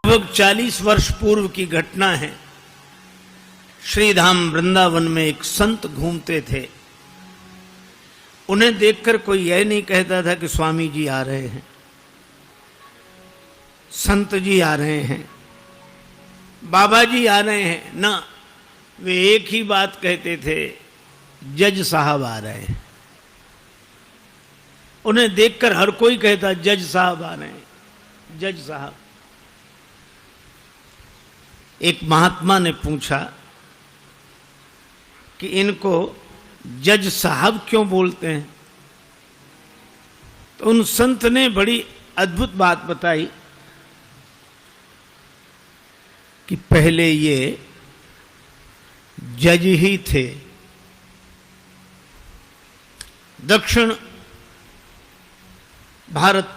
लगभग 40 वर्ष पूर्व की घटना है। श्रीधाम वृंदावन में एक संत घूमते थे। उन्हें देखकर कोई यह नहीं कहता था कि स्वामी जी आ रहे हैं, संत जी आ रहे हैं, बाबा जी आ रहे हैं। ना, वे एक ही बात कहते थे, जज साहब आ रहे हैं। उन्हें देखकर हर कोई कहता जज साहब आ रहे हैं, जज साहब। एक महात्मा ने पूछा कि इनको जज साहब क्यों बोलते हैं? तो उन संत ने बड़ी अद्भुत बात बताई कि पहले ये जज ही थे। दक्षिण भारत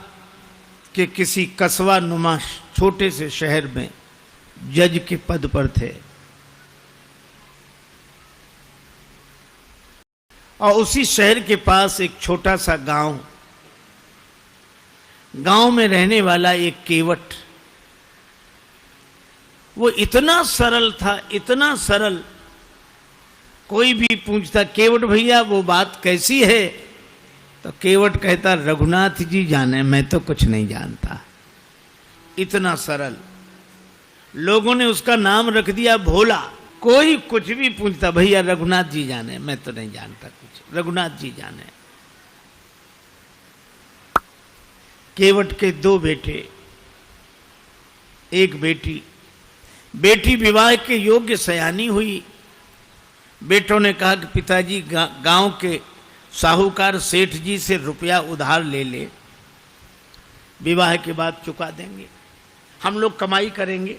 के किसी कस्बा नुमा छोटे से शहर में जज के पद पर थे और उसी शहर के पास एक छोटा सा गांव में रहने वाला एक केवट, वो इतना सरल था, इतना सरल। कोई भी पूछता केवट भैया वो बात कैसी है, तो केवट कहता रघुनाथ जी जाने, मैं तो कुछ नहीं जानता। इतना सरल। लोगों ने उसका नाम रख दिया भोला। कोई कुछ भी पूछता भैया रघुनाथ जी जाने, मैं तो नहीं जानता कुछ, रघुनाथ जी जाने। केवट के 2 बेटे, एक बेटी। बेटी विवाह के योग्य सयानी हुई। बेटों ने कहा कि पिताजी गांव के साहूकार सेठ जी से रुपया उधार ले ले, विवाह के बाद चुका देंगे, हम लोग कमाई करेंगे।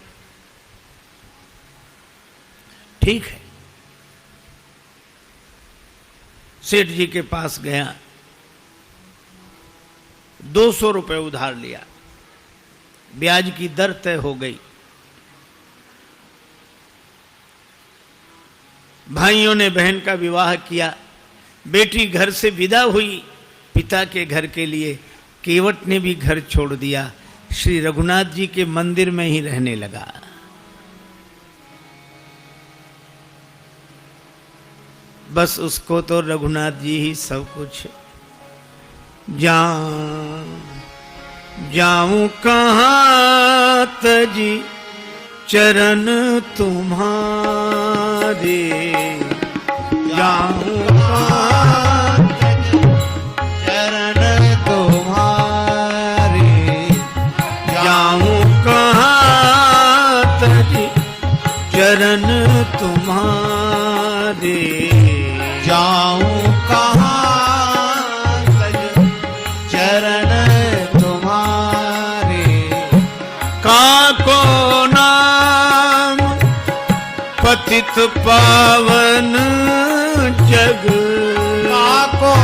ठीक है। सेठ जी के पास गया, 200 रुपए उधार लिया, ब्याज की दर तय हो गई। भाइयों ने बहन का विवाह किया, बेटी घर से विदा हुई पिता के घर के लिए। केवट ने भी घर छोड़ दिया, श्री रघुनाथ जी के मंदिर में ही रहने लगा। बस उसको तो रघुनाथ जी ही सब कुछ। जाऊं कहाँ तजी चरण तुम्हारे, जाऊं कहाँ तजी चरण तुम्हारे, जाऊं कहाँ तजी चरण तुम्हारे, जाऊं कहाँ तजी चरण तुम्हारे। काको नाम पतित पावन जग, काको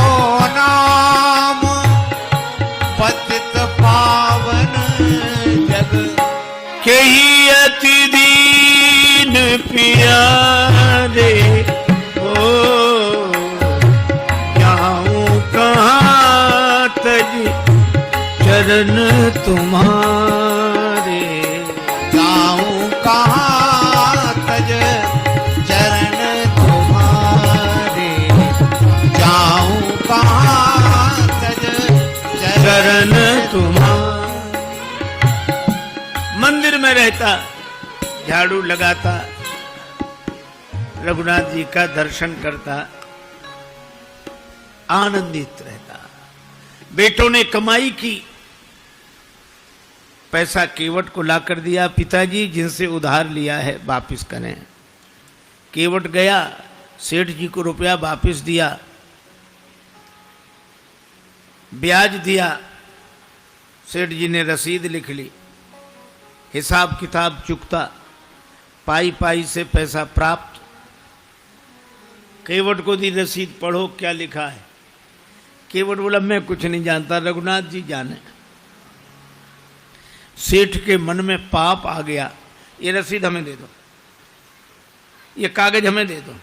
नाम पतित पावन जग, केही अति दीन प्यारे। ओ जाऊं कहाँ तजी चरण तुम्हारे, जाऊं कहाँ तज चरण तुम्हारे, जाऊं कहाँ तज चरण तुम्हारे। मंदिर में रहता, झाड़ू लगाता, रघुनाथ जी का दर्शन करता, आनंदित रहता। बेटों ने कमाई की, पैसा केवट को लाकर दिया, पिताजी जिनसे उधार लिया है वापिस करें। केवट गया, सेठ जी को रुपया वापिस दिया, ब्याज दिया। सेठ जी ने रसीद लिख ली, हिसाब किताब चुकता, पाई पाई से पैसा प्राप्त। केवट को दी रसीद, पढ़ो क्या लिखा है। केवट बोला मैं कुछ नहीं जानता, रघुनाथ जी जाने। सेठ के मन में पाप आ गया, ये रसीद हमें दे दो, ये कागज हमें दे दो।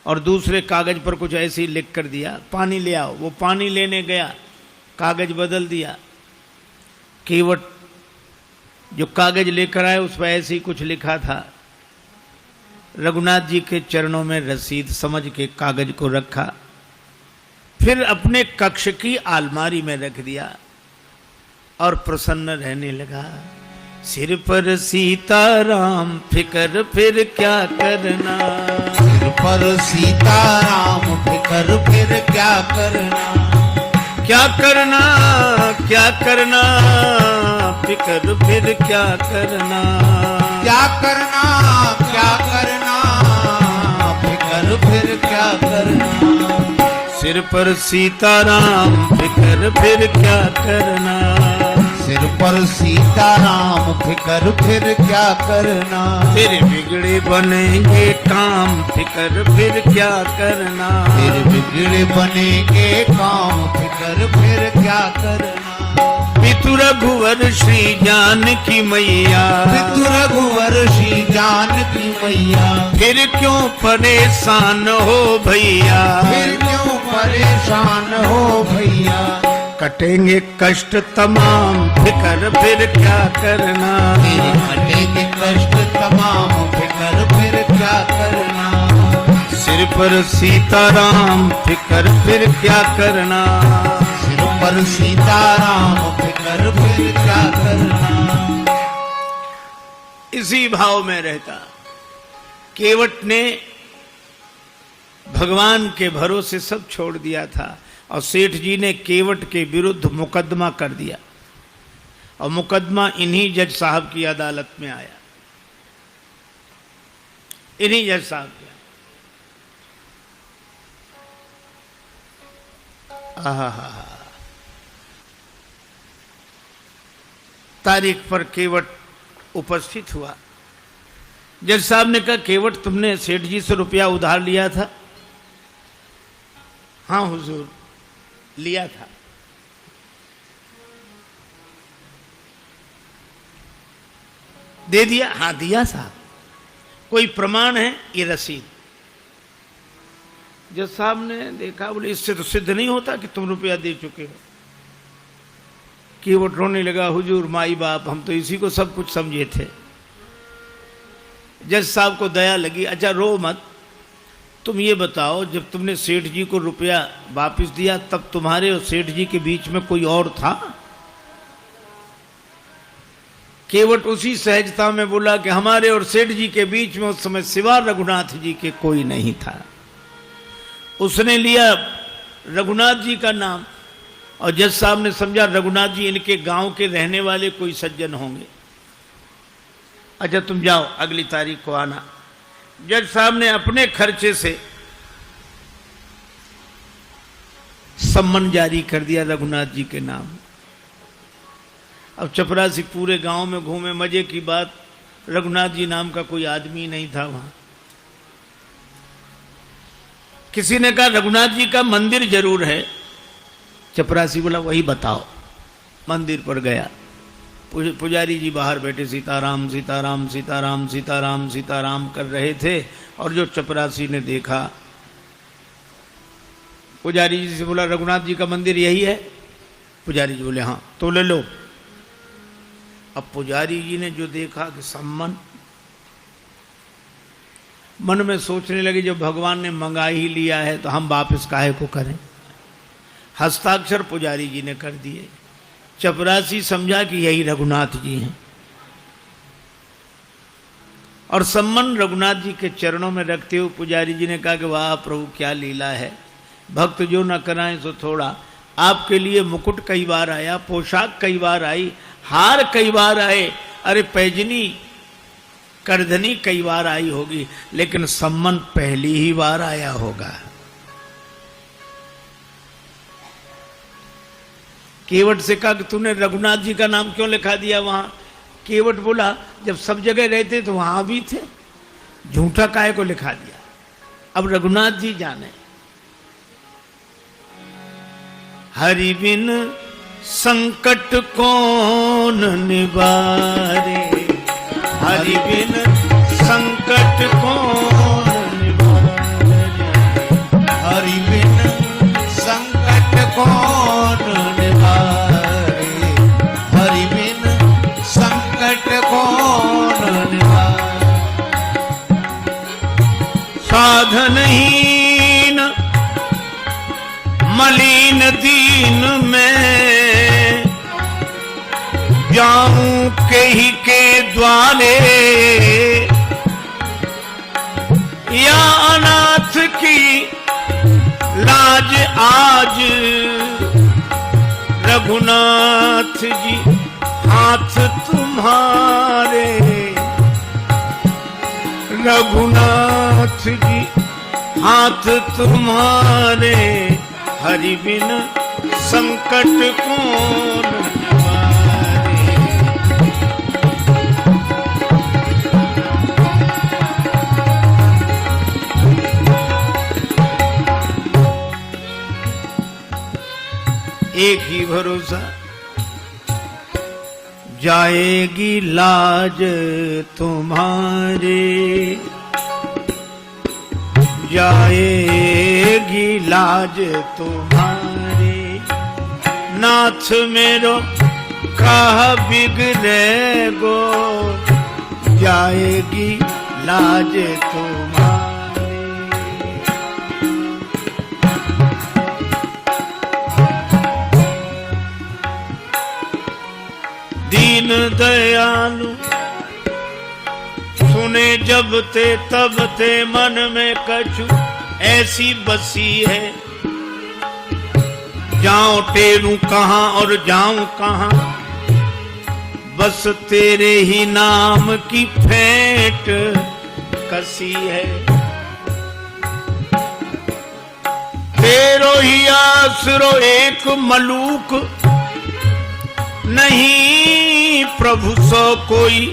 और दूसरे कागज पर कुछ ऐसे ही लिख कर दिया, पानी ले आओ। वो पानी लेने गया, कागज बदल दिया। केवट जो कागज लेकर आए उस पर ऐसे ही कुछ लिखा था। रघुनाथ जी के चरणों में रसीद समझ के कागज को रखा, फिर अपने कक्ष की अलमारी में रख दिया और प्रसन्न रहने लगा। सिर पर सीताराम फिकर फिर क्या करना, सिर पर सीताराम फिकर फिर क्या करना, क्या करना क्या करना, फिकर फिर क्या करना, क्या करना क्या करना, फिकर फिर क्या करना। सिर पर सीताराम फिकर फिर क्या करना, सिर पर सीताराम फिकर फिर क्या करना। फिर बिगड़े बनेंगे काम फिकर फिर क्या करना, फिर बिगड़े बनेंगे काम फिकर फिर क्या करना। पितु रघुवर श्री जानकी मैया, पितु रघुवर श्री जानकी मैया, फिर क्यों परेशान हो भैया, फिर क्यों परेशान हो भैया। कटेंगे कष्ट तमाम फिकर फिर क्या करना, मेरे कटेंगे कष्ट तमाम फिकर फिर क्या करना। सिर पर सीताराम फिकर फिर क्या करना, सिर पर सीताराम फिकर फिर क्या करना। इसी भाव में रहता केवट ने भगवान के भरोसे सब छोड़ दिया था और सेठ जी ने केवट के विरुद्ध मुकदमा कर दिया और मुकदमा इन्हीं जज साहब की अदालत में आया, इन्हीं जज साहब के। तारीख पर केवट उपस्थित हुआ। जज साहब ने कहा, केवट तुमने सेठ जी से रुपया उधार लिया था? हाँ हुजूर, लिया था। दे दिया? हाँ दिया साहब। कोई प्रमाण है? ये रसीद। जज साहब ने देखा, बोले इससे तो सिद्ध नहीं होता कि तुम रुपया दे चुके हो। केवट रोने लगा, हुजूर माई बाप हम तो इसी को सब कुछ समझे थे। जज साहब को दया लगी, अच्छा रो मत, तुम ये बताओ जब तुमने सेठ जी को रुपया वापस दिया तब तुम्हारे और सेठ जी के बीच में कोई और था? केवट उसी सहजता में बोला कि हमारे और सेठ जी के बीच में उस समय सिवा रघुनाथ जी के कोई नहीं था। उसने लिया रघुनाथ जी का नाम और जज साहब ने समझा रघुनाथ जी इनके गांव के रहने वाले कोई सज्जन होंगे। अच्छा तुम जाओ, अगली तारीख को आना। जज साहब ने अपने खर्चे से सम्मन जारी कर दिया रघुनाथ जी के नाम। अब चपरासी पूरे गांव में घूमे, मजे की बात रघुनाथ जी नाम का कोई आदमी नहीं था वहां। किसी ने कहा रघुनाथ जी का मंदिर जरूर है। चपरासी बोला वही बताओ। मंदिर पर गया, पुजारी जी बाहर बैठे सीताराम सीताराम सीताराम सीताराम सीताराम कर रहे थे और जो चपरासी ने देखा, पुजारी जी से बोला रघुनाथ जी का मंदिर यही है? पुजारी जी बोले हाँ। तो ले लो। अब पुजारी जी ने जो देखा कि सम्मन, मन में सोचने लगे जब भगवान ने मंगा ही लिया है तो हम वापस काहे को करें। हस्ताक्षर पुजारी जी ने कर दिए। चपरासी समझा कि यही रघुनाथ जी हैं और सम्मन रघुनाथ जी के चरणों में रखते हुए पुजारी जी ने कहा कि वाह प्रभु क्या लीला है, भक्त जो न कराएं सो थोड़ा। आपके लिए मुकुट कई बार आया, पोशाक कई बार आई, हार कई बार आए, अरे पैजनी करधनी कई बार आई होगी, लेकिन सम्मन पहली ही बार आया होगा। केवट से कहा कि तूने रघुनाथ जी का नाम क्यों लिखा दिया वहां? केवट बोला जब सब जगह रहते तो वहां भी थे, झूठा काहे को लिखा दिया? अब रघुनाथ जी जाने। हरि बिन संकट कौन निवारे, हरि बिन संकट कौन निवारे, हरि बिन संकट कौन निवारे, हरि बिन संकट साधनहीन मलिन दीन में जाऊं कही के द्वारे या अनाथ की लाज आज रघुनाथ जी हाथ तुम्हारे रघुनाथ जी हाथ तुम्हारे हरि बिन संकट कौन निवारे। एक ही भरोसा जाएगी लाज तुम्हारे जाएगी लाज तुम्हारे नाथ मेरो कहा बिगड़े गो जाएगी लाज तुम्हारे। दीन दयालु सुने जब ते तब ते मन में कछु ऐसी बसी है जाऊं टेरूं कहां और जाऊं कहां बस तेरे ही नाम की फेंट कसी है। तेरो ही आसरो एक मलूक नहीं प्रभु सो कोई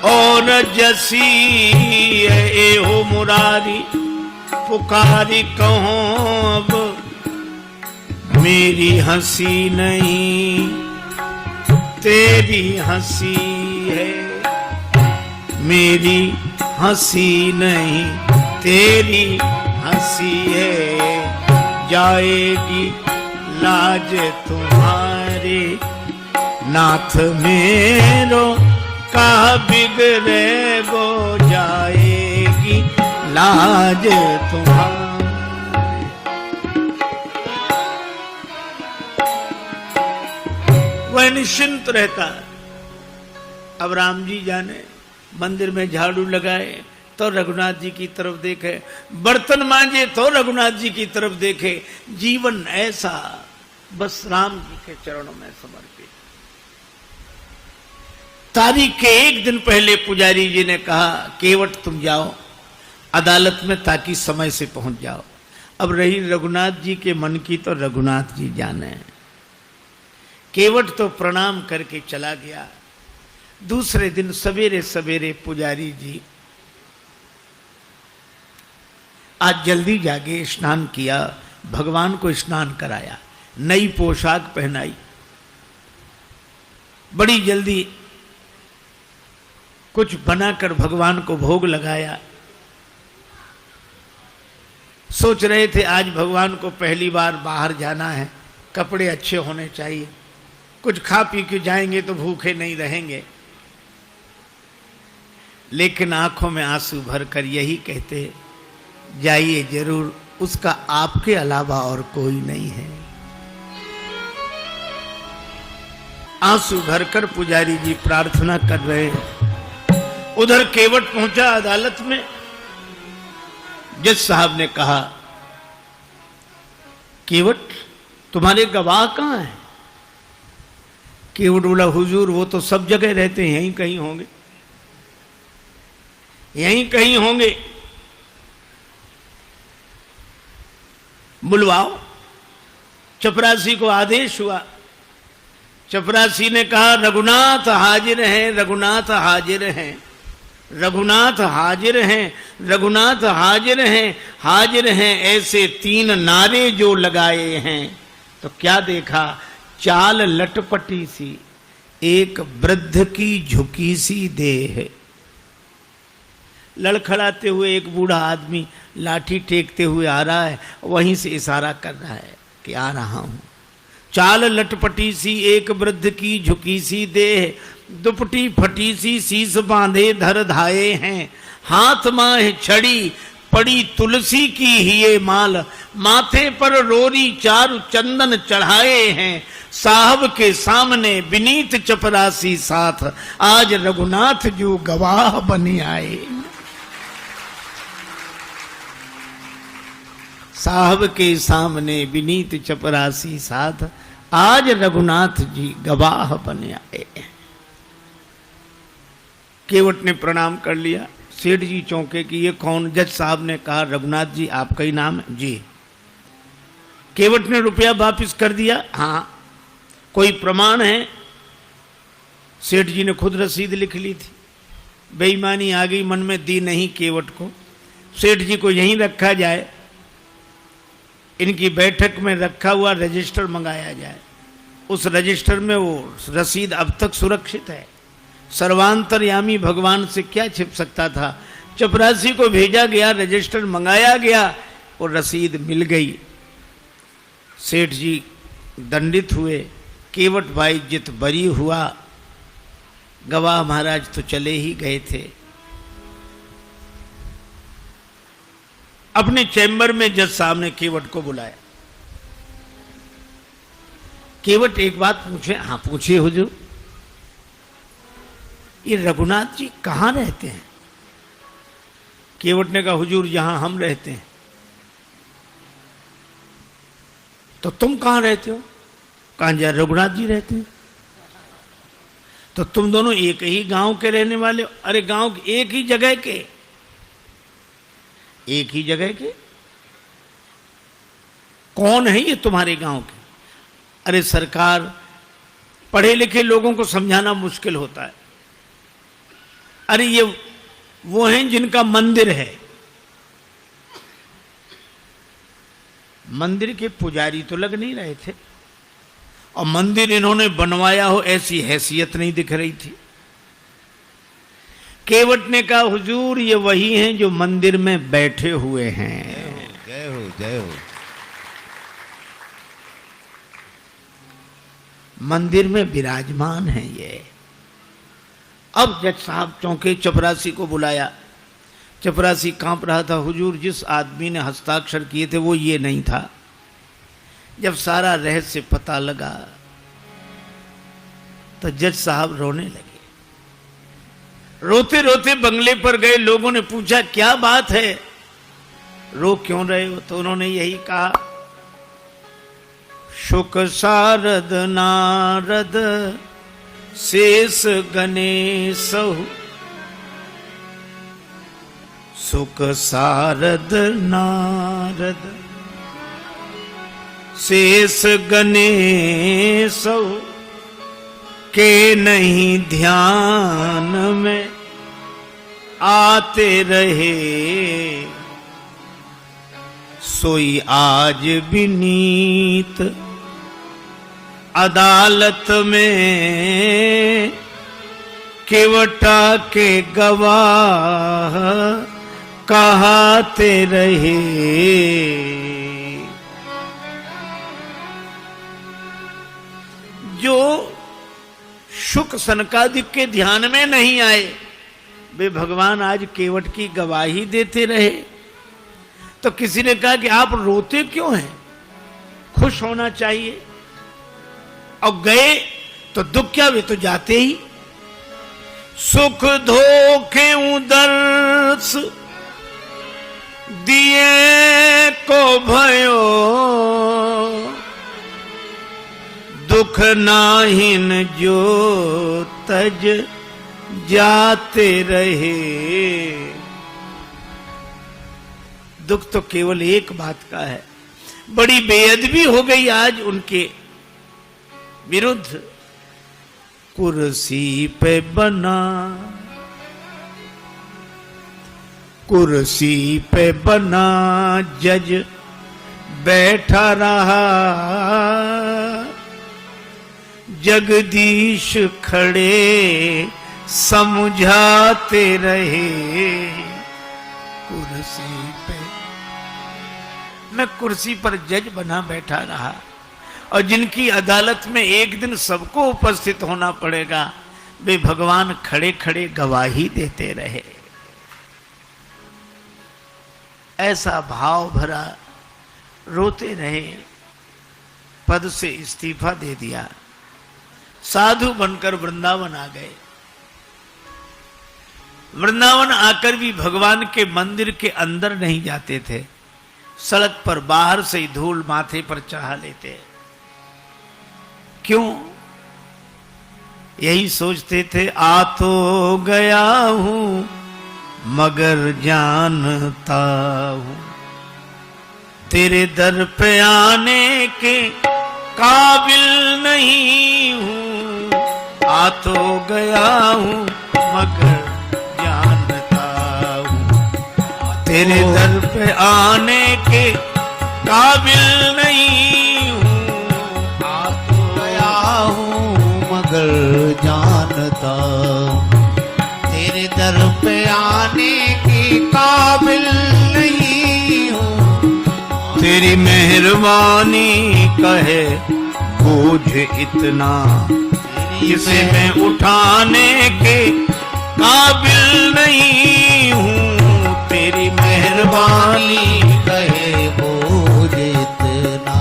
और जसी है ए हो मुरारी पुकारी कहो अब मेरी हंसी नहीं तेरी हंसी है मेरी हंसी नहीं तेरी हंसी है जाएगी लाज तुम्हारी नाथ मेरो का बिगड़े गो जाएगी लाज तुम्हारी। वह निश्चिंत रहता। अब राम जी जाने मंदिर में झाड़ू लगाए तो रघुनाथ जी की तरफ देखे, बर्तन मांजे तो रघुनाथ जी की तरफ देखे। जीवन ऐसा बस राम जी के चरणों में समर्पित। तारीख के एक दिन पहले पुजारी जी ने कहा केवट तुम जाओ अदालत में ताकि समय से पहुंच जाओ। अब रही रघुनाथ जी के मन की तो रघुनाथ जी जाने। केवट तो प्रणाम करके चला गया। दूसरे दिन सवेरे सवेरे पुजारी जी आज जल्दी जागे, स्नान किया, भगवान को स्नान कराया, नई पोशाक पहनाई, बड़ी जल्दी कुछ बनाकर भगवान को भोग लगाया। सोच रहे थे आज भगवान को पहली बार बाहर जाना है, कपड़े अच्छे होने चाहिए, कुछ खा पी के जाएंगे तो भूखे नहीं रहेंगे। लेकिन आंखों में आंसू भरकर यही कहते जाइए जरूर, उसका आपके अलावा और कोई नहीं है। आंसू भरकर पुजारी जी प्रार्थना कर रहे। उधर केवट पहुंचा अदालत में। जज साहब ने कहा केवट तुम्हारे गवाह कहां हैं? केवट बोला हुजूर वो तो सब जगह रहते हैं, यहीं कहीं होंगे, यहीं कहीं होंगे। बुलवाओ। चपरासी को आदेश हुआ। चपरासी ने कहा रघुनाथ हाजिर हैं, रघुनाथ हाजिर हैं, रघुनाथ हाजिर हैं, रघुनाथ हाजिर हैं, हाजिर हैं। ऐसे 3 नारे जो लगाए हैं तो क्या देखा? चाल लटपटी सी, एक वृद्ध की झुकी सी देह। लड़खड़ाते हुए एक बूढ़ा आदमी लाठी टेकते हुए आ रहा है, वहीं से इशारा कर रहा है कि आ रहा हूं। चाल लटपटी सी, एक वृद्ध की झुकी सी देह, दुपटी फटी सी, शीस बांधे धर धाये हैं, हाथ माह छड़ी पड़ी तुलसी की ही ये माल, माथे पर रोरी चारु चंदन चढ़ाए हैं, साहब के सामने विनीत चपरासी साथ, आज रघुनाथ जो गवाह बनी आए। साहब के सामने विनीत चपरासी साथ, आज रघुनाथ जी गवाह बने आए। केवट ने प्रणाम कर लिया। सेठ जी चौंके कि ये कौन? जज साहब ने कहा रघुनाथ जी आपका ही नाम है? जी। केवट ने रुपया वापस कर दिया। हाँ, कोई प्रमाण है? सेठ जी ने खुद रसीद लिख ली थी। बेईमानी आ गई मन में, दी नहीं केवट को। सेठ जी को यहीं रखा जाए, इनकी बैठक में रखा हुआ रजिस्टर मंगाया जाए। उस रजिस्टर में वो रसीद अब तक सुरक्षित है। सर्वांतरयामी भगवान से क्या छिप सकता था? चपरासी को भेजा गया, रजिस्टर मंगाया गया और रसीद मिल गई। सेठ जी दंडित हुए। केवट भाई जित बरी हुआ। गवाह महाराज तो चले ही गए थे। अपने चैम्बर में जज साहब ने केवट को बुलाया। केवट एक बात पूछे? हाँ पूछिए हुजूर। ये रघुनाथ जी कहाँ रहते हैं? केवट ने कहा हुजूर यहां हम रहते हैं। तो तुम कहाँ रहते हो? कहाँ जा रघुनाथ जी रहते हैं। तो तुम दोनों एक ही गांव के रहने वाले हो? अरे गांव एक ही जगह के। एक ही जगह के? कौन है ये तुम्हारे गांव के? अरे सरकार, पढ़े लिखे लोगों को समझाना मुश्किल होता है। अरे ये वो हैं जिनका मंदिर है। मंदिर के पुजारी तो लग नहीं रहे थे, और मंदिर इन्होंने बनवाया हो ऐसी हैसियत नहीं दिख रही थी। केवट ने कहा हुजूर ये वही हैं जो मंदिर में बैठे हुए हैं। जय हो जय हो। मंदिर में विराजमान है ये। अब जज साहब चौंके, चपरासी को बुलाया। चपरासी कांप रहा था। हुजूर जिस आदमी ने हस्ताक्षर किए थे वो ये नहीं था। जब सारा रहस्य पता लगा तो जज साहब रोने लगे। रोते रोते बंगले पर गए। लोगों ने पूछा क्या बात है, रो क्यों रहे हो? तो उन्होंने यही कहा, शुक सारद नारद शेष गणेशहु, सुख सारद नारद शेष गणेशहु, के नहीं ध्यान में आते रहे, सोई आज विनीत अदालत में, केवटा के गवाह कहाते रहे। जो शुक सनकादिक के ध्यान में नहीं आए वे भगवान आज केवट की गवाही देते रहे। तो किसी ने कहा कि आप रोते क्यों हैं, खुश होना चाहिए। और गए तो दुख क्या, वे तो जाते ही। सुख धोखे उदर्श दिए को भयो, दुख नाहिन जो तज जाते रहे। दुख तो केवल एक बात का है, बड़ी बेअदबी हो गई आज उनके विरुद्ध। कुर्सी पे बना, कुर्सी पे बना जज बैठा रहा, जगदीश खड़े समझाते रहे। कुर्सी पे मैं कुर्सी पर जज बना बैठा रहा, और जिनकी अदालत में एक दिन सबको उपस्थित होना पड़ेगा वे भगवान खड़े खड़े गवाही देते रहे। ऐसा भाव भरा रोते रहे, पद से इस्तीफा दे दिया, साधु बनकर वृंदावन आ गए। वृंदावन आकर भी भगवान के मंदिर के अंदर नहीं जाते थे, सड़क पर बाहर से ही धूल माथे पर चढ़ा लेते। क्यों? यही सोचते थे, आ तो गया हूं मगर जानता हूं तेरे दर पे आने के काबिल नहीं हूं। आ तो गया हूं मगर जानता हूं तेरे दर पे आने के काबिल नहीं हूं। आ तो गया हूँ मगर जानता तेरे दर पे आने के काबिल नहीं हूँ। तेरी मेहरबानी कहे बोझ इतना जिसे मैं उठाने के काबिल नहीं हूँ। तेरी मेहरबानी कहे बोझ इतना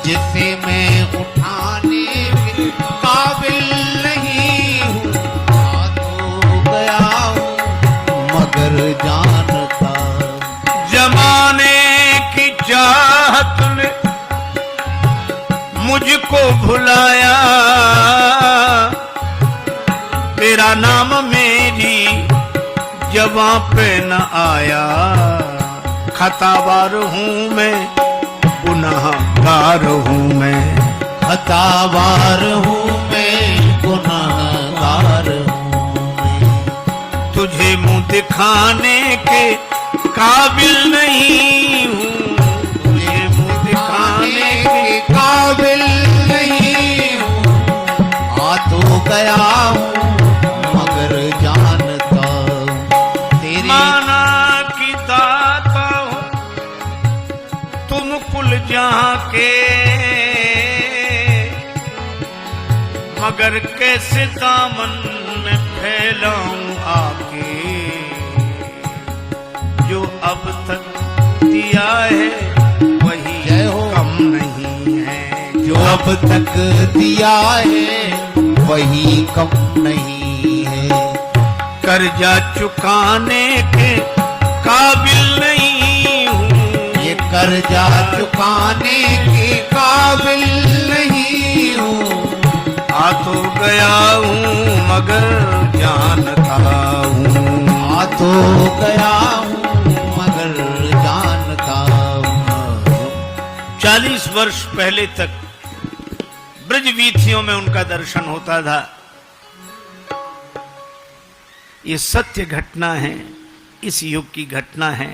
जिसे मैं उठाने के काबिल नहीं हूँ। आ तो गया हूँ मगर जानता जमाने की चाहत ने मुझको भुलाया, तेरा नाम मेरी जबां पे न आया। खतावार हूँ मैं, गुनाहगार हूँ मैं, खतावार हूँ मैं, गुनाहगार हूँ मैं। तुझे मुंह दिखाने के काबिल नहीं हूँ। तुझे मुंह दिखाने के काबिल नहीं हूँ। आ तो गया हूँ मगर जानता तेरी माना की दाता हो तुम कुल जहां के, मगर कैसे दामन में फैलाऊं आके। जो अब तक दिया है वही जय हो। कम नहीं है। जो अब तक दिया है वही कम नहीं है। कर्जा चुकाने के काबिल नहीं हूँ। ये कर्जा चुकाने के काबिल नहीं हूँ। आ तो गया हूँ मगर जानता हूँ। आ तो गया हूँ मगर जानता हूँ। 40 वर्ष पहले तक ब्रज वीथियों में उनका दर्शन होता था। ये सत्य घटना है, इस युग की घटना है।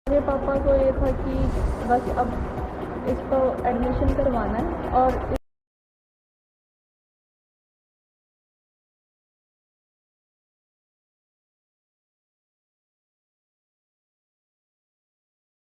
मेरे पापा को ये था कि बस अब इसको एडमिशन करवाना है और